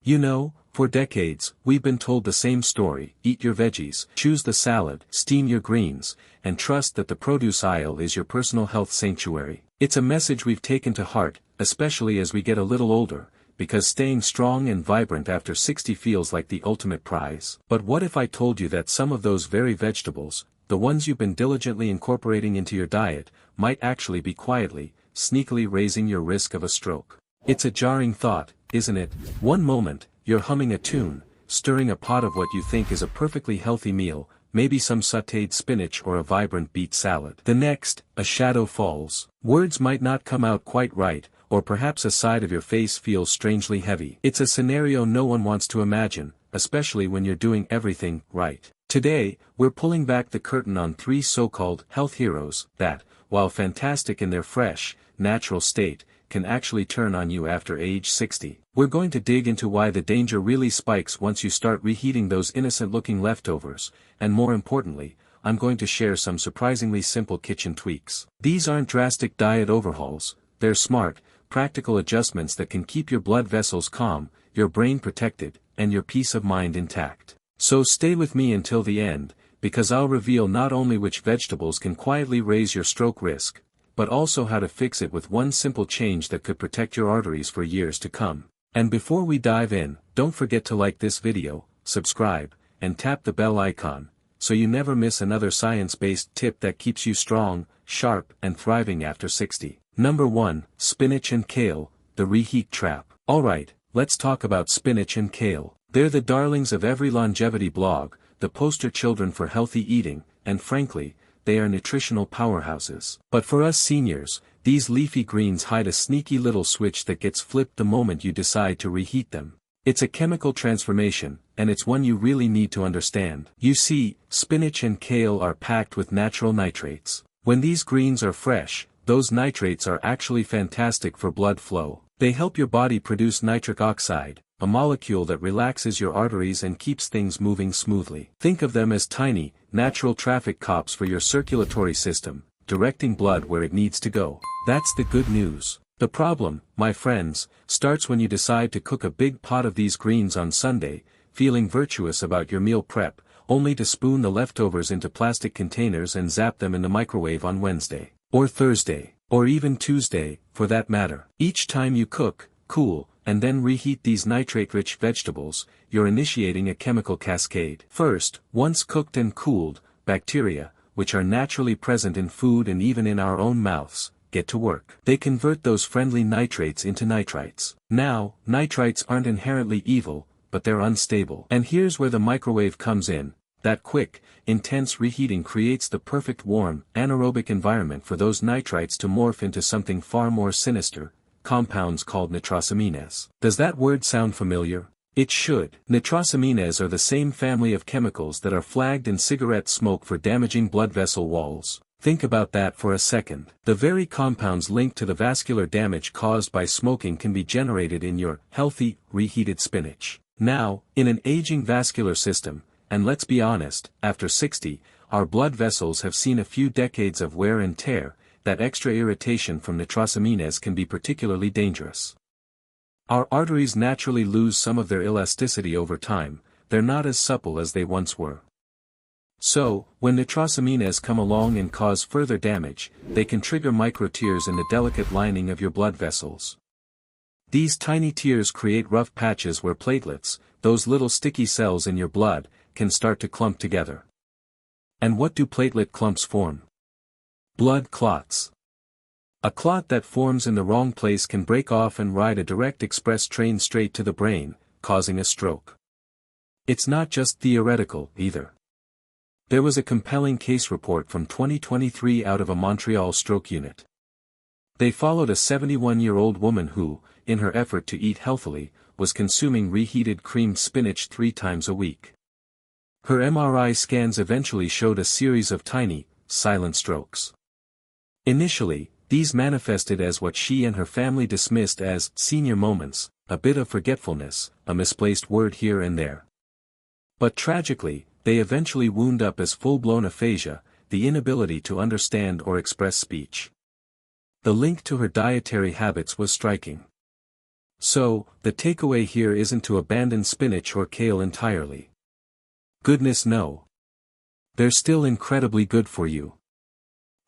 You know, for decades, we've been told the same story: eat your veggies, choose the salad, steam your greens, and trust that the produce aisle is your personal health sanctuary. It's a message we've taken to heart, especially as we get a little older, because staying strong and vibrant after 60 feels like the ultimate prize. But what if I told you that some of those very vegetables, the ones you've been diligently incorporating into your diet, might actually be quietly, sneakily raising your risk of a stroke? It's a jarring thought, isn't it? One moment, you're humming a tune, stirring a pot of what you think is a perfectly healthy meal, maybe some sautéed spinach or a vibrant beet salad. The next, a shadow falls. Words might not come out quite right, or perhaps a side of your face feels strangely heavy. It's a scenario no one wants to imagine, especially when you're doing everything right. Today, we're pulling back the curtain on 3 so-called health heroes that, while fantastic in their fresh, natural state, can actually turn on you after age 60. We're going to dig into why the danger really spikes once you start reheating those innocent-looking leftovers, and more importantly, I'm going to share some surprisingly simple kitchen tweaks. These aren't drastic diet overhauls, they're smart, practical adjustments that can keep your blood vessels calm, your brain protected, and your peace of mind intact. So stay with me until the end, because I'll reveal not only which vegetables can quietly raise your stroke risk, but also how to fix it with one simple change that could protect your arteries for years to come. And before we dive in, don't forget to like this video, subscribe, and tap the bell icon, so you never miss another science-based tip that keeps you strong, sharp, and thriving after 60. Number 1, spinach and kale, the reheat trap. Alright, let's talk about spinach and kale. They're the darlings of every longevity blog, the poster children for healthy eating, and frankly, they are nutritional powerhouses. But for us seniors, these leafy greens hide a sneaky little switch that gets flipped the moment you decide to reheat them. It's a chemical transformation, and it's one you really need to understand. You see, spinach and kale are packed with natural nitrates. When these greens are fresh, those nitrates are actually fantastic for blood flow. They help your body produce nitric oxide, a molecule that relaxes your arteries and keeps things moving smoothly. Think of them as tiny, natural traffic cops for your circulatory system, directing blood where it needs to go. That's the good news. The problem, my friends, starts when you decide to cook a big pot of these greens on Sunday, feeling virtuous about your meal prep, only to spoon the leftovers into plastic containers and zap them in the microwave on Wednesday, or Thursday, or even Tuesday, for that matter. Each time you cook, cool, and then reheat these nitrate-rich vegetables, you're initiating a chemical cascade. First, once cooked and cooled, bacteria, which are naturally present in food and even in our own mouths, get to work. They convert those friendly nitrates into nitrites. Now, nitrites aren't inherently evil, but they're unstable. And here's where the microwave comes in. That quick, intense reheating creates the perfect warm, anaerobic environment for those nitrites to morph into something far more sinister, compounds called nitrosamines. Does that word sound familiar? It should. Nitrosamines are the same family of chemicals that are flagged in cigarette smoke for damaging blood vessel walls. Think about that for a second. The very compounds linked to the vascular damage caused by smoking can be generated in your healthy, reheated spinach. Now, in an aging vascular system, and let's be honest, after 60, our blood vessels have seen a few decades of wear and tear, that extra irritation from nitrosamines can be particularly dangerous. Our arteries naturally lose some of their elasticity over time, they're not as supple as they once were. So, when nitrosamines come along and cause further damage, they can trigger microtears in the delicate lining of your blood vessels. These tiny tears create rough patches where platelets, those little sticky cells in your blood, can start to clump together. And what do platelet clumps form? Blood clots. A clot that forms in the wrong place can break off and ride a direct express train straight to the brain, causing a stroke. It's not just theoretical, either. There was a compelling case report from 2023 out of a Montreal stroke unit. They followed a 71-year-old woman who, in her effort to eat healthily, was consuming reheated creamed spinach 3 times a week. Her MRI scans eventually showed a series of tiny, silent strokes. Initially, these manifested as what she and her family dismissed as senior moments, a bit of forgetfulness, a misplaced word here and there. But tragically, they eventually wound up as full-blown aphasia, the inability to understand or express speech. The link to her dietary habits was striking. So, the takeaway here isn't to abandon spinach or kale entirely. Goodness no. They're still incredibly good for you.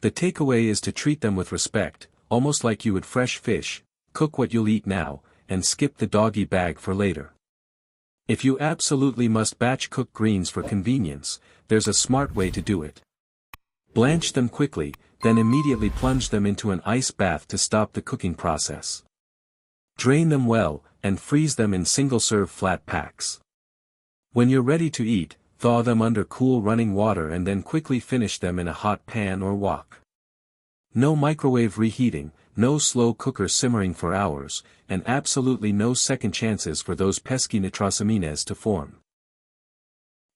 The takeaway is to treat them with respect, almost like you would fresh fish, cook what you'll eat now, and skip the doggy bag for later. If you absolutely must batch cook greens for convenience, there's a smart way to do it. Blanch them quickly, then immediately plunge them into an ice bath to stop the cooking process. Drain them well, and freeze them in single-serve flat packs. When you're ready to eat, thaw them under cool running water and then quickly finish them in a hot pan or wok. No microwave reheating, no slow cooker simmering for hours, and absolutely no second chances for those pesky nitrosamines to form.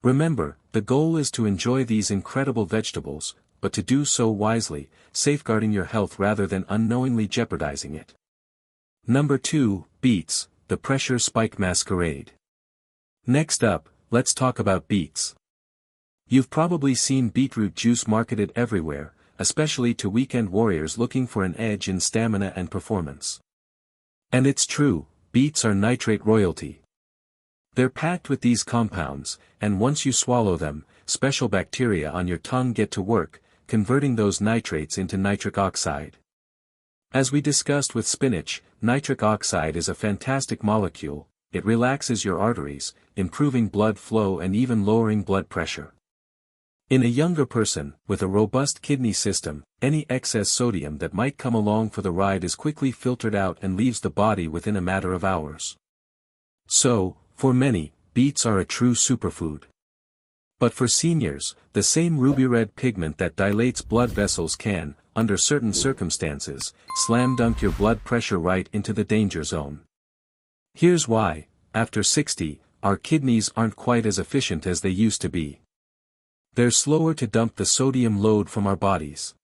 Remember, the goal is to enjoy these incredible vegetables, but to do so wisely, safeguarding your health rather than unknowingly jeopardizing it. Number 2, beets, the pressure spike masquerade. Next up, let's talk about beets. You've probably seen beetroot juice marketed everywhere, especially to weekend warriors looking for an edge in stamina and performance. And it's true, beets are nitrate royalty. They're packed with these compounds, and once you swallow them, special bacteria on your tongue get to work, converting those nitrates into nitric oxide. As we discussed with spinach, nitric oxide is a fantastic molecule. It relaxes your arteries, improving blood flow and even lowering blood pressure. In a younger person, with a robust kidney system, any excess sodium that might come along for the ride is quickly filtered out and leaves the body within a matter of hours. So, for many, beets are a true superfood. But for seniors, the same ruby red pigment that dilates blood vessels can, under certain circumstances, slam dunk your blood pressure right into the danger zone. Here's why: after 60, our kidneys aren't quite as efficient as they used to be. They're slower to dump the sodium load from our bodies.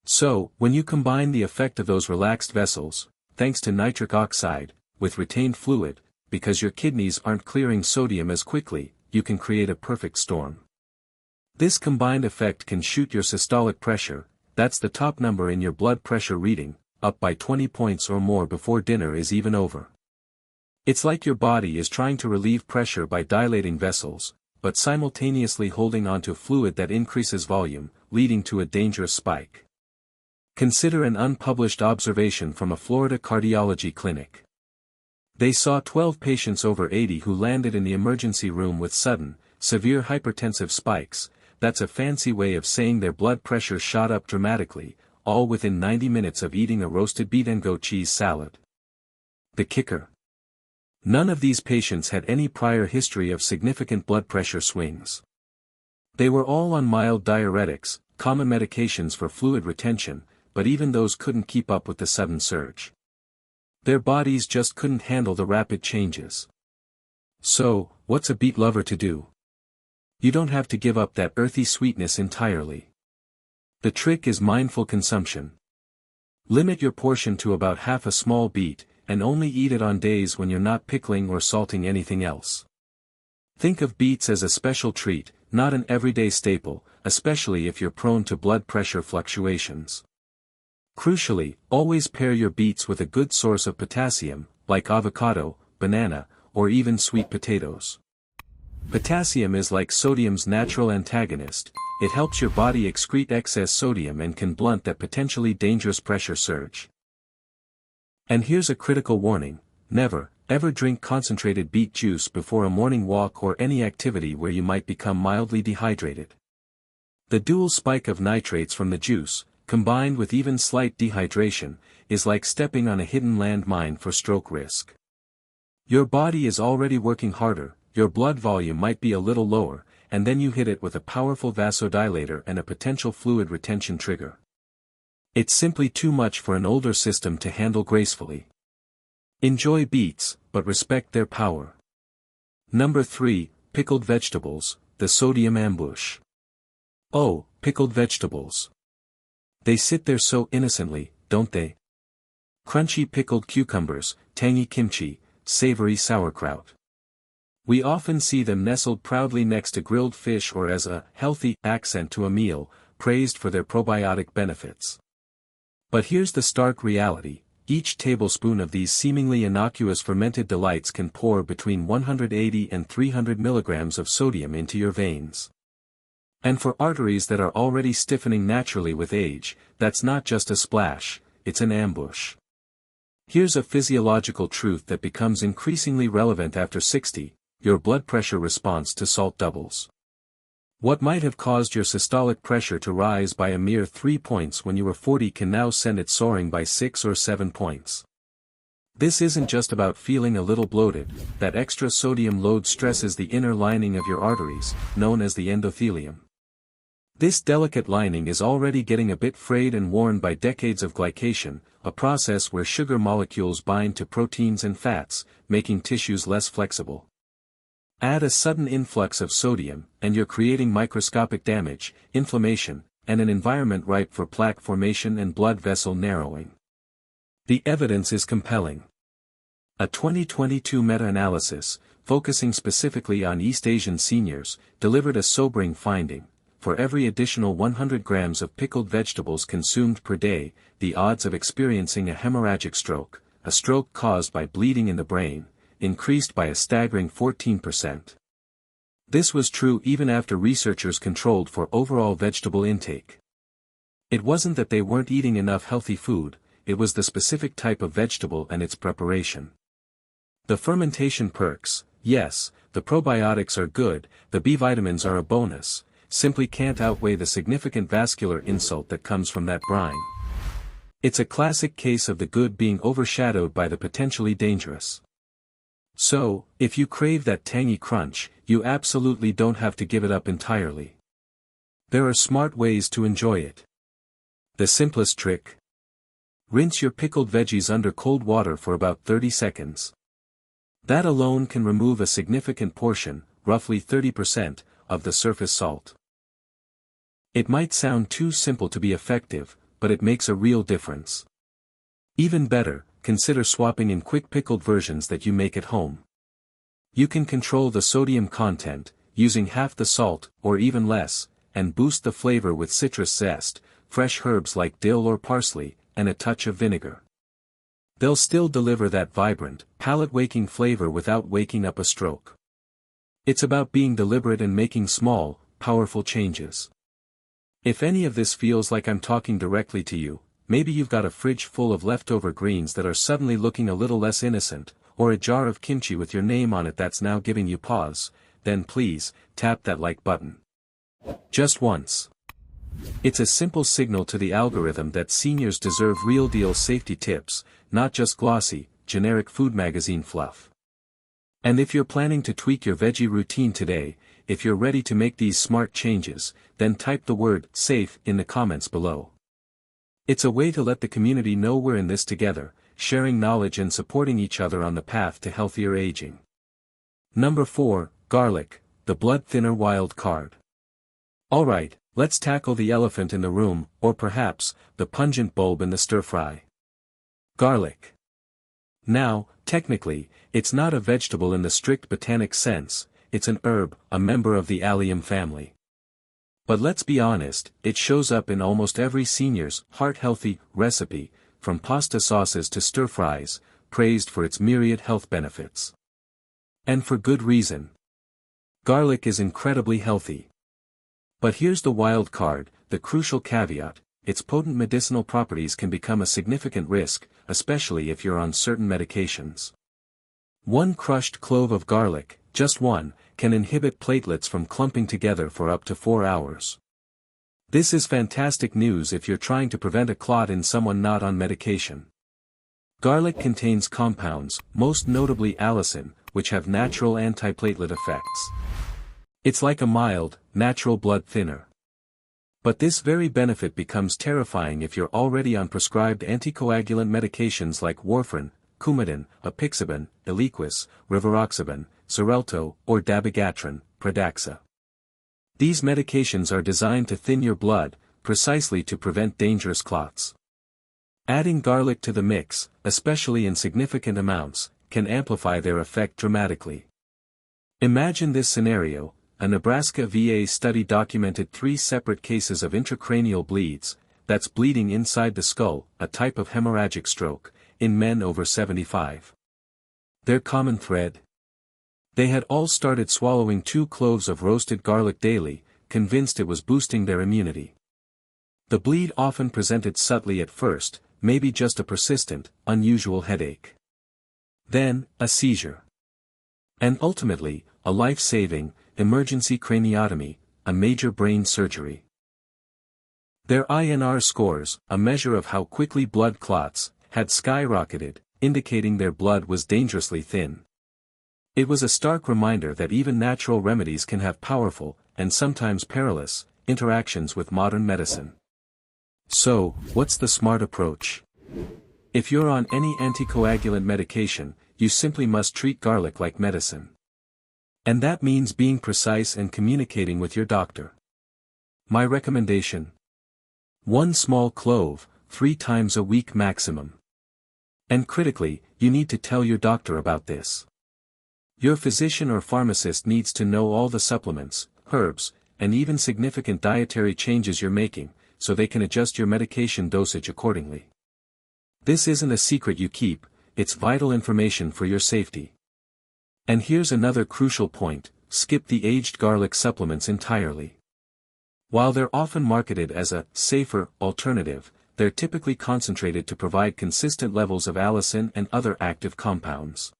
So, when you combine the effect of those relaxed vessels, thanks to nitric oxide, with retained fluid, because your kidneys aren't clearing sodium as quickly, you can create a perfect storm. This combined effect can shoot your systolic pressure, that's the top number in your blood pressure reading, up by 20 points or more before dinner is even over. It's like your body is trying to relieve pressure by dilating vessels, but simultaneously holding onto fluid that increases volume, leading to a dangerous spike. Consider an unpublished observation from a Florida cardiology clinic. They saw 12 patients over 80 who landed in the emergency room with sudden, severe hypertensive spikes. That's a fancy way of saying their blood pressure shot up dramatically, all within 90 minutes of eating a roasted beet and goat cheese salad. The kicker: none of these patients had any prior history of significant blood pressure swings. They were all on mild diuretics, common medications for fluid retention, but even those couldn't keep up with the sudden surge. Their bodies just couldn't handle the rapid changes. So, what's a beet lover to do? You don't have to give up that earthy sweetness entirely. The trick is mindful consumption. Limit your portion to about half a small beet, and only eat it on days when you're not pickling or salting anything else. Think of beets as a special treat, not an everyday staple, especially if you're prone to blood pressure fluctuations. Crucially, always pair your beets with a good source of potassium, like avocado, banana, or even sweet potatoes. Potassium is like sodium's natural antagonist. It helps your body excrete excess sodium and can blunt that potentially dangerous pressure surge. And here's a critical warning: never, ever drink concentrated beet juice before a morning walk or any activity where you might become mildly dehydrated. The dual spike of nitrates from the juice, combined with even slight dehydration, is like stepping on a hidden landmine for stroke risk. Your body is already working harder, your blood volume might be a little lower, and then you hit it with a powerful vasodilator and a potential fluid retention trigger. It's simply too much for an older system to handle gracefully. Enjoy beets, but respect their power. Number 3, pickled vegetables, the sodium ambush. Oh, pickled vegetables. They sit there so innocently, don't they? Crunchy pickled cucumbers, tangy kimchi, savory sauerkraut. We often see them nestled proudly next to grilled fish or as a healthy accent to a meal, praised for their probiotic benefits. But here's the stark reality: each tablespoon of these seemingly innocuous fermented delights can pour between 180 and 300 milligrams of sodium into your veins. And for arteries that are already stiffening naturally with age, that's not just a splash, it's an ambush. Here's a physiological truth that becomes increasingly relevant after 60, your blood pressure response to salt doubles. What might have caused your systolic pressure to rise by a mere 3 points when you were 40 can now send it soaring by 6 or 7 points. This isn't just about feeling a little bloated, that extra sodium load stresses the inner lining of your arteries, known as the endothelium. This delicate lining is already getting a bit frayed and worn by decades of glycation, a process where sugar molecules bind to proteins and fats, making tissues less flexible. Add a sudden influx of sodium, and you're creating microscopic damage, inflammation, and an environment ripe for plaque formation and blood vessel narrowing. The evidence is compelling. A 2022 meta-analysis, focusing specifically on East Asian seniors, delivered a sobering finding. For every additional 100 grams of pickled vegetables consumed per day, the odds of experiencing a hemorrhagic stroke, a stroke caused by bleeding in the brain, increased by a staggering 14%. This was true even after researchers controlled for overall vegetable intake. It wasn't that they weren't eating enough healthy food, it was the specific type of vegetable and its preparation. The fermentation perks, yes, the probiotics are good, the B vitamins are a bonus, simply can't outweigh the significant vascular insult that comes from that brine. It's a classic case of the good being overshadowed by the potentially dangerous. So, if you crave that tangy crunch, you absolutely don't have to give it up entirely. There are smart ways to enjoy it. The simplest trick? Rinse your pickled veggies under cold water for about 30 seconds. That alone can remove a significant portion, roughly 30%, of the surface salt. It might sound too simple to be effective, but it makes a real difference. Even better, consider swapping in quick pickled versions that you make at home. You can control the sodium content, using half the salt, or even less, and boost the flavor with citrus zest, fresh herbs like dill or parsley, and a touch of vinegar. They'll still deliver that vibrant, palate-waking flavor without waking up a stroke. It's about being deliberate and making small, powerful changes. If any of this feels like I'm talking directly to you, maybe you've got a fridge full of leftover greens that are suddenly looking a little less innocent, or a jar of kimchi with your name on it that's now giving you pause, then please, tap that like button. Just once. It's a simple signal to the algorithm that seniors deserve real deal safety tips, not just glossy, generic food magazine fluff. And if you're planning to tweak your veggie routine today, if you're ready to make these smart changes, then type the word SAFE in the comments below. It's a way to let the community know we're in this together, sharing knowledge and supporting each other on the path to healthier aging. Number 4, garlic, the blood thinner wild card. Alright, let's tackle the elephant in the room, or perhaps, the pungent bulb in the stir-fry. Garlic. Now, technically, it's not a vegetable in the strict botanic sense, it's an herb, a member of the allium family. But let's be honest, it shows up in almost every senior's heart-healthy recipe, from pasta sauces to stir-fries, praised for its myriad health benefits. And for good reason. Garlic is incredibly healthy. But here's the wild card, the crucial caveat: its potent medicinal properties can become a significant risk, especially if you're on certain medications. One crushed clove of garlic, just one, can inhibit platelets from clumping together for up to 4 hours. This is fantastic news if you're trying to prevent a clot in someone not on medication. Garlic contains compounds, most notably allicin, which have natural antiplatelet effects. It's like a mild, natural blood thinner. But this very benefit becomes terrifying if you're already on prescribed anticoagulant medications like warfarin, Coumadin, apixaban, Eliquis, rivaroxaban, Xarelto, or dabigatran, Pradaxa. These medications are designed to thin your blood, precisely to prevent dangerous clots. Adding garlic to the mix, especially in significant amounts, can amplify their effect dramatically. Imagine this scenario: a Nebraska VA study documented 3 separate cases of intracranial bleeds, that's bleeding inside the skull, a type of hemorrhagic stroke, in men over 75. Their common thread? They had all started swallowing 2 cloves of roasted garlic daily, convinced it was boosting their immunity. The bleed often presented subtly at first, maybe just a persistent, unusual headache. Then, a seizure. And ultimately, a life-saving, emergency craniotomy, a major brain surgery. Their INR scores, a measure of how quickly blood clots, had skyrocketed, indicating their blood was dangerously thin. It was a stark reminder that even natural remedies can have powerful, and sometimes perilous, interactions with modern medicine. So, what's the smart approach? If you're on any anticoagulant medication, you simply must treat garlic like medicine. And that means being precise and communicating with your doctor. My recommendation? 1 small clove, 3 times a week maximum. And critically, you need to tell your doctor about this. Your physician or pharmacist needs to know all the supplements, herbs, and even significant dietary changes you're making, so they can adjust your medication dosage accordingly. This isn't a secret you keep, it's vital information for your safety. And here's another crucial point: skip the aged garlic supplements entirely. While they're often marketed as a safer alternative, they're typically concentrated to provide consistent levels of allicin and other active compounds.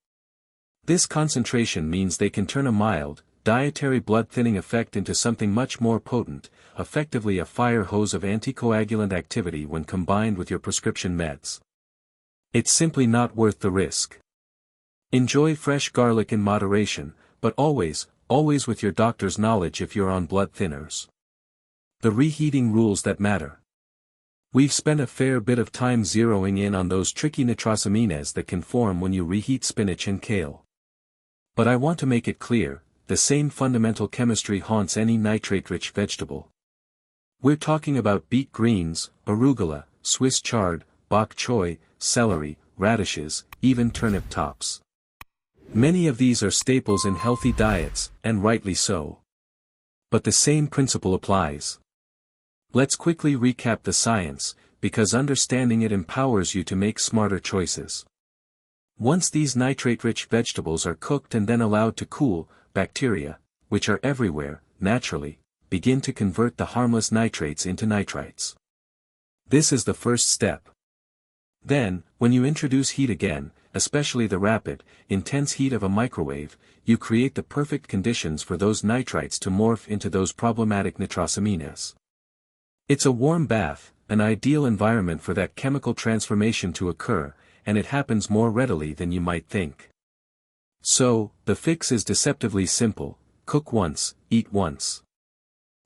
This concentration means they can turn a mild, dietary blood-thinning effect into something much more potent, effectively a fire hose of anticoagulant activity when combined with your prescription meds. It's simply not worth the risk. Enjoy fresh garlic in moderation, but always with your doctor's knowledge if you're on blood thinners. The reheating rules that matter. We've spent a fair bit of time zeroing in on those tricky nitrosamines that can form when you reheat spinach and kale. But I want to make it clear, the same fundamental chemistry haunts any nitrate-rich vegetable. We're talking about beet greens, arugula, Swiss chard, bok choy, celery, radishes, even turnip tops. Many of these are staples in healthy diets, and rightly so. But the same principle applies. Let's quickly recap the science, because understanding it empowers you to make smarter choices. Once these nitrate-rich vegetables are cooked and then allowed to cool, bacteria, which are everywhere, naturally, begin to convert the harmless nitrates into nitrites. This is the first step. Then, when you introduce heat again, especially the rapid, intense heat of a microwave, you create the perfect conditions for those nitrites to morph into those problematic nitrosamines. It's a warm bath, an ideal environment for that chemical transformation to occur, and it happens more readily than you might think. So, the fix is deceptively simple: cook once, eat once.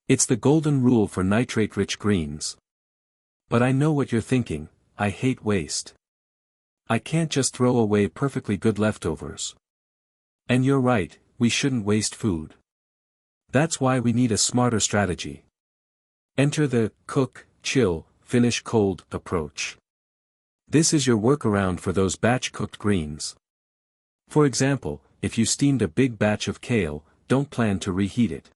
It's the golden rule for nitrate-rich greens. But I know what you're thinking: I hate waste. I can't just throw away perfectly good leftovers. And you're right, we shouldn't waste food. That's why we need a smarter strategy. Enter the cook, chill, finish cold approach. This is your workaround for those batch-cooked greens. For example, if you steamed a big batch of kale, don't plan to reheat it.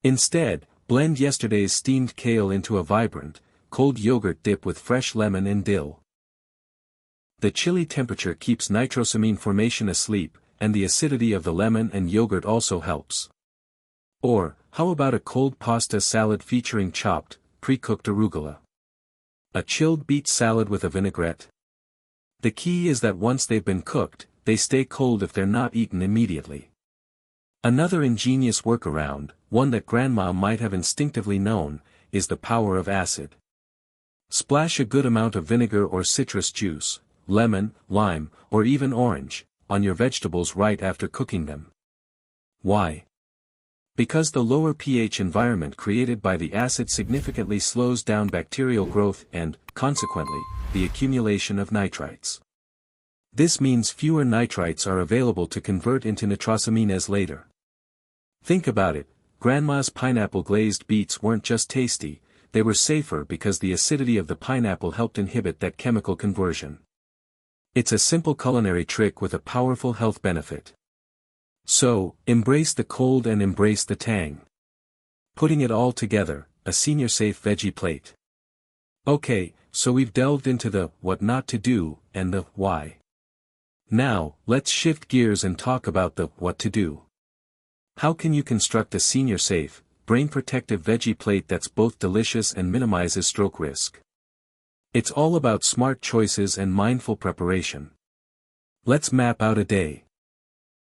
Instead, blend yesterday's steamed kale into a vibrant, cold yogurt dip with fresh lemon and dill. The chilly temperature keeps nitrosamine formation asleep, and the acidity of the lemon and yogurt also helps. Or, how about a cold pasta salad featuring chopped, pre-cooked arugula? A chilled beet salad with a vinaigrette? The key is that once they've been cooked, they stay cold if they're not eaten immediately. Another ingenious workaround, one that Grandma might have instinctively known, is the power of acid. Splash a good amount of vinegar or citrus juice, lemon, lime, or even orange, on your vegetables right after cooking them. Why? Because the lower pH environment created by the acid significantly slows down bacterial growth and, consequently, the accumulation of nitrites. This means fewer nitrites are available to convert into nitrosamines later. Think about it: Grandma's pineapple glazed beets weren't just tasty, they were safer because the acidity of the pineapple helped inhibit that chemical conversion. It's a simple culinary trick with a powerful health benefit. So, embrace the cold and embrace the tang. Putting it all together, a senior safe veggie plate. Okay, so we've delved into the what not to do and the why. Now, let's shift gears and talk about the what to do. How can you construct a senior safe, brain-protective veggie plate that's both delicious and minimizes stroke risk? It's all about smart choices and mindful preparation. Let's map out a day.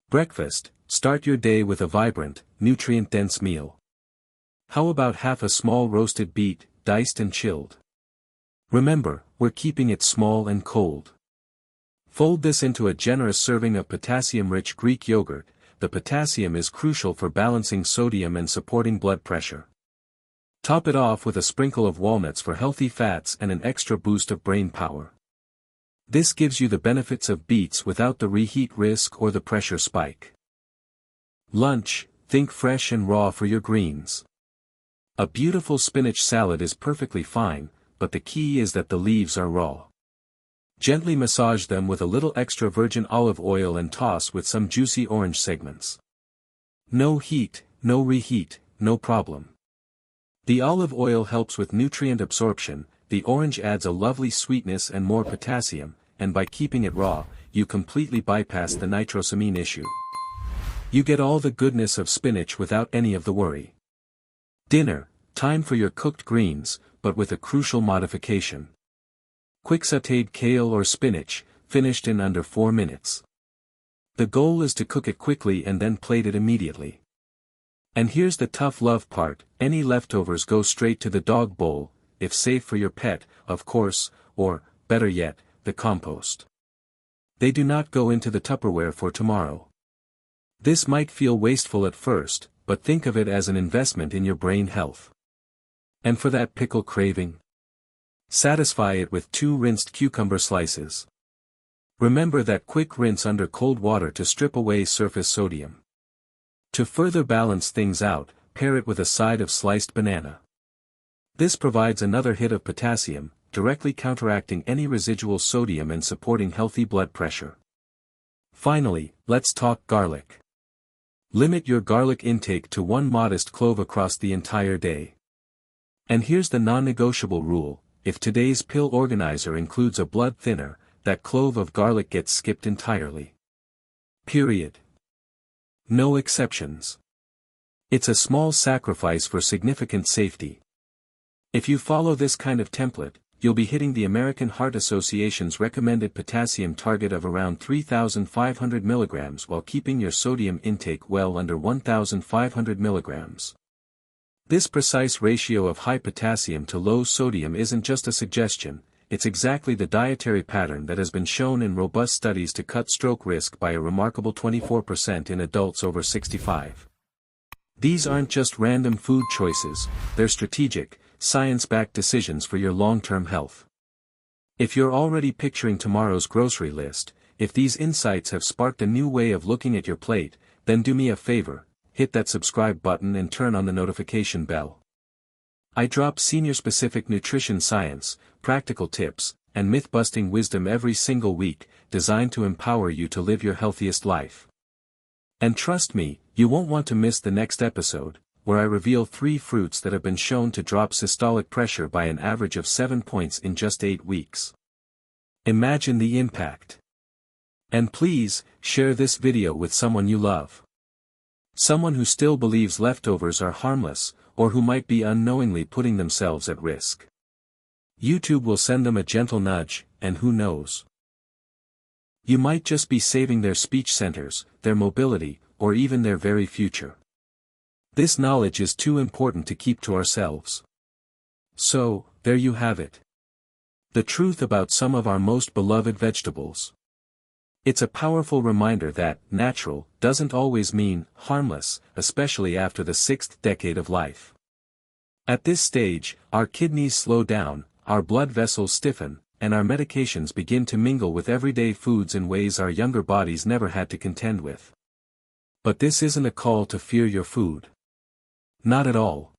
Breakfast: start your day with a vibrant, nutrient-dense meal. How about half a small roasted beet, diced and chilled? Remember, we're keeping it small and cold. Fold this into a generous serving of potassium-rich Greek yogurt. The potassium is crucial for balancing sodium and supporting blood pressure. Top it off with a sprinkle of walnuts for healthy fats and an extra boost of brain power. This gives you the benefits of beets without the reheat risk or the pressure spike. Lunch: think fresh and raw for your greens. A beautiful spinach salad is perfectly fine, but the key is that the leaves are raw. Gently massage them with a little extra virgin olive oil and toss with some juicy orange segments. No heat, no reheat, no problem. The olive oil helps with nutrient absorption, the orange adds a lovely sweetness and more potassium, and by keeping it raw, you completely bypass the nitrosamine issue. You get all the goodness of spinach without any of the worry. Dinner: time for your cooked greens, but with a crucial modification. Quick sautéed kale or spinach, finished in under 4 minutes. The goal is to cook it quickly and then plate it immediately. And here's the tough love part: any leftovers go straight to the dog bowl, if safe for your pet, of course, or, better yet, the compost. They do not go into the Tupperware for tomorrow. This might feel wasteful at first, but think of it as an investment in your brain health. And for that pickle craving? Satisfy it with 2 rinsed cucumber slices. Remember that quick rinse under cold water to strip away surface sodium. To further balance things out, pair it with a side of sliced banana. This provides another hit of potassium, directly counteracting any residual sodium and supporting healthy blood pressure. Finally, let's talk garlic. Limit your garlic intake to 1 modest clove across the entire day. And here's the non-negotiable rule: if today's pill organizer includes a blood thinner, that clove of garlic gets skipped entirely. Period. No exceptions. It's a small sacrifice for significant safety. If you follow this kind of template, you'll be hitting the American Heart Association's recommended potassium target of around 3,500 mg while keeping your sodium intake well under 1,500 mg. This precise ratio of high potassium to low sodium isn't just a suggestion, it's exactly the dietary pattern that has been shown in robust studies to cut stroke risk by a remarkable 24% in adults over 65. These aren't just random food choices, they're strategic, science-backed decisions for your long-term health. If you're already picturing tomorrow's grocery list, if these insights have sparked a new way of looking at your plate, then do me a favor, hit that subscribe button and turn on the notification bell. I drop senior-specific nutrition science, practical tips, and myth-busting wisdom every single week, designed to empower you to live your healthiest life. And trust me, you won't want to miss the next episode, where I reveal 3 fruits that have been shown to drop systolic pressure by an average of 7 points in just 8 weeks. Imagine the impact. And please, share this video with someone you love. Someone who still believes leftovers are harmless, or who might be unknowingly putting themselves at risk. YouTube will send them a gentle nudge, and who knows? You might just be saving their speech centers, their mobility, or even their very future. This knowledge is too important to keep to ourselves. So, there you have it. The truth about some of our most beloved vegetables. It's a powerful reminder that natural doesn't always mean harmless, especially after the 6th decade of life. At this stage, our kidneys slow down, our blood vessels stiffen, and our medications begin to mingle with everyday foods in ways our younger bodies never had to contend with. But this isn't a call to fear your food. Not at all.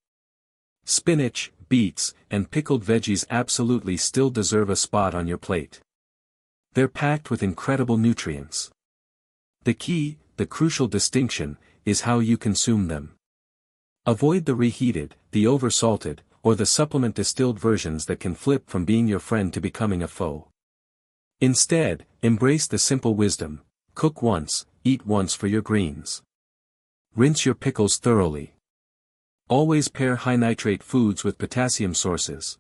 Spinach, beets, and pickled veggies absolutely still deserve a spot on your plate. They're packed with incredible nutrients. The key, the crucial distinction, is how you consume them. Avoid the reheated, the oversalted, or the supplement distilled versions that can flip from being your friend to becoming a foe. Instead, embrace the simple wisdom: cook once, eat once for your greens. Rinse your pickles thoroughly. Always pair high-nitrate foods with potassium sources.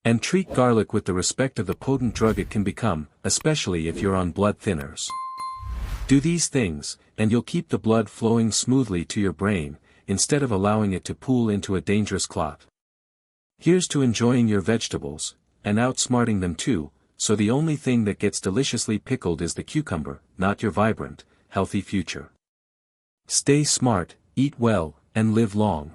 And treat garlic with the respect of the potent drug it can become, especially if you're on blood thinners. Do these things, and you'll keep the blood flowing smoothly to your brain, instead of allowing it to pool into a dangerous clot. Here's to enjoying your vegetables, and outsmarting them too, so the only thing that gets deliciously pickled is the cucumber, not your vibrant, healthy future. Stay smart, eat well, and live long.